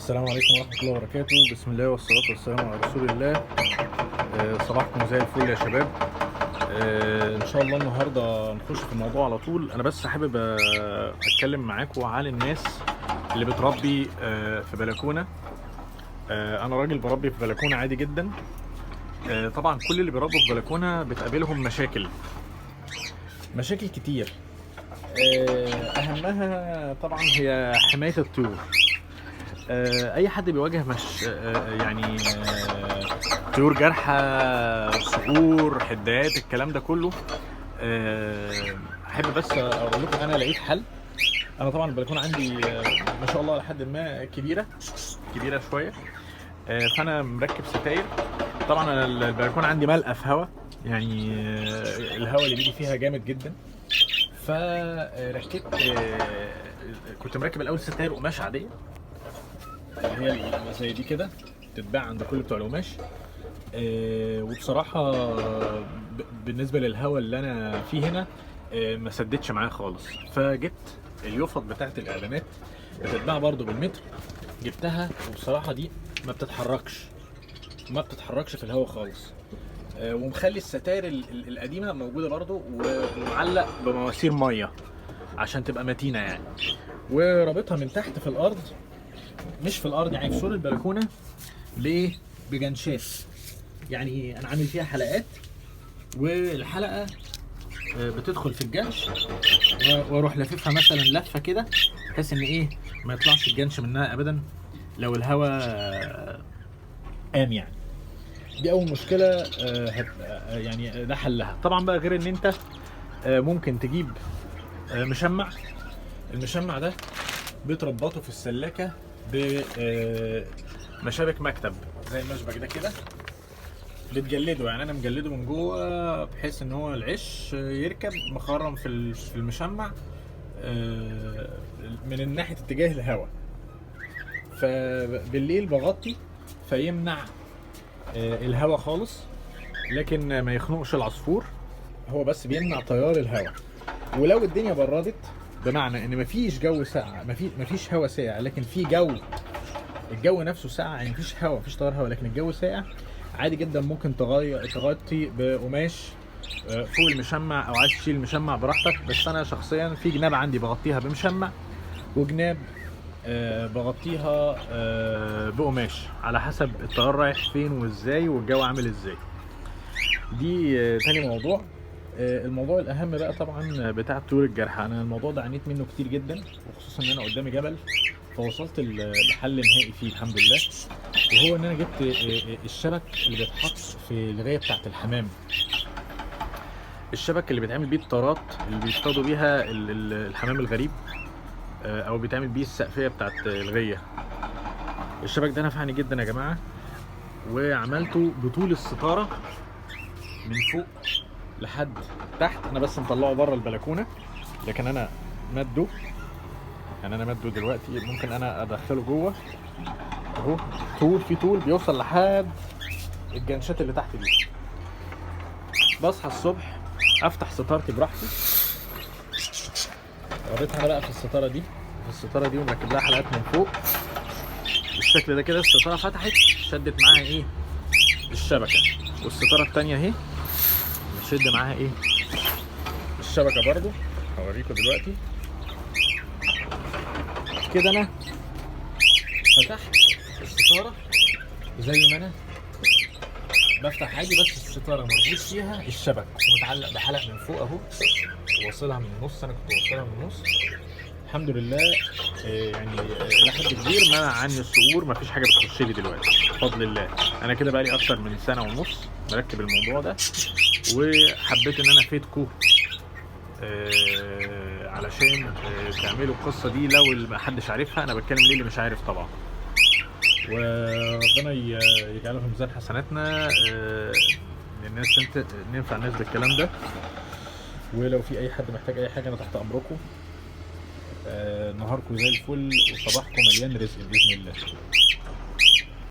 السلام عليكم ورحمة الله وبركاته. بسم الله والصلاة والسلام على رسول الله. صباحكم زي الفل يا شباب. ان شاء الله النهاردة نخش في الموضوع على طول. انا بس حابب اتكلم معاكم على الناس اللي بتربي في بلكونة. انا راجل بربي في بلكونة عادي جدا. طبعا كل اللي بيربوا في بلكونة بتقابلهم مشاكل كتير. اهمها طبعا هي حماية الطيور. اي حد بيواجه مش يعني طيور جارحه، صقور، حدات، الكلام ده كله. احب بس اقول لكم انا لقيت حل. انا طبعا البلكونه عندي ما شاء الله لحد ما كبيره شويه. فانا مركب ستاير. طبعا انا البلكونه عندي ملقى في هواء، يعني الهواء اللي بيجي فيها جامد جدا. فركبت كنت مركب الاول ستاير قماش عاديه، اللي هي زي دي كده، تتباع عند كل بتوع القماش. وبصراحه بالنسبه للهوا اللي انا فيه هنا ما سدتش معايا خالص. فجبت اليوفط بتاعت الاعلانات، بتتباع برضو بالمتر. جبتها وبصراحه دي ما بتتحركش في الهوا خالص. ومخلي الستاير القديمه موجوده برضو، ومعلق بمواسير ميه عشان تبقى متينه يعني. ورابطها من تحت في الارض، مش في الارض يعني في سور البلكونه، بجنشات. يعني انا عامل فيها حلقات، والحلقه بتدخل في الجنش، واروح لاففها مثلا لفه كده، بحيث ان ما يطلعش الجنش منها ابدا لو الهواء قام يعني. دي اول مشكله يعني ده حلها. طبعا بقى غير ان انت ممكن تجيب مشمع. المشمع ده بتربطه في السلاكه بمشابك مكتب زي المشبك ده كده، بتجلده. يعني انا مجلده من جوه بحيث ان هو العش يركب مخرم في المشمع من ناحيه اتجاه الهواء. فبالليل بغطي فيمنع الهواء خالص، لكن ما يخنقش العصفور، هو بس بيمنع تيار الهواء. ولو الدنيا بردت، بمعنى ان مفيش جو ساقع، مفيش هواء ساقع، لكن في الجو نفسه ساقع، يعني مفيش هواء، مفيش تيار هواء، لكن الجو ساقع، عادي جدا ممكن تغطي بقماش فوق المشمع، او عايز تشيل المشمع براحتك. بس انا شخصيا في جناب عندي بغطيها بمشمع، وجناب بغطيها بقماش، على حسب التيار رايح فين وازاي والجو عامل ازاي. دي تاني موضوع. الموضوع الاهم بقى طبعا بتاع الطيور الجارحه. انا الموضوع ده عانيت منه كتير جدا، وخصوصا ان انا قدامي جبل، فوصلت لحل نهائي فيه الحمد لله. وهو ان انا جبت الشبك اللي بيتحط في الغايه بتاعه الحمام، الشبك اللي بيتعمل بيه الطارات اللي بيصطادوا بيها الحمام الغريب، او بيتعمل بيه السقفيه بتاعه الغيه. الشبك ده نفعني جدا يا جماعه، وعملته بطول الستاره من فوق لحد تحت. انا بس مطلعه بره البلكونه، لكن انا مده، يعني انا مده دلوقتي ممكن انا ادخله جوه اهو. طول بيوصل لحد الجنشات اللي تحت دي. بصحى الصبح افتح ستارتي براحتي. وريتها انا بقى في الستاره دي ومركب لها حلقات من فوق بالشكل ده كده. الستاره فتحت، شدت معاها الشبكه، والستاره الثانيه اهي بتشد معاها الشبكه برضو. هوريكم دلوقتي كده. انا فتحت الستاره زي ما انا بفتح عادي، بس الستاره مربوط فيها الشبك ومتعلق بحلق من فوق اهو، واصلها من النص. انا كنت واصلها من النص الحمد لله. يعني لحد كبير منع عني الصقور، مفيش حاجه بتخش لي دلوقتي بفضل الله. انا كده بقالي اكتر من سنه ونص مركب الموضوع ده، وحبيت ان انا افيدكم علشان تعملوا القصه دي لو ما حدش عارفها. انا بتكلم ليه اللي مش عارف طبعا، وربنا يجعله في ميزان حسناتنا. الناس ننفع الناس بالكلام ده. ولو في اي حد محتاج اي حاجه انا تحت امركم. نهاركم زي الفل وصباحكم مليان رزق باذن الله.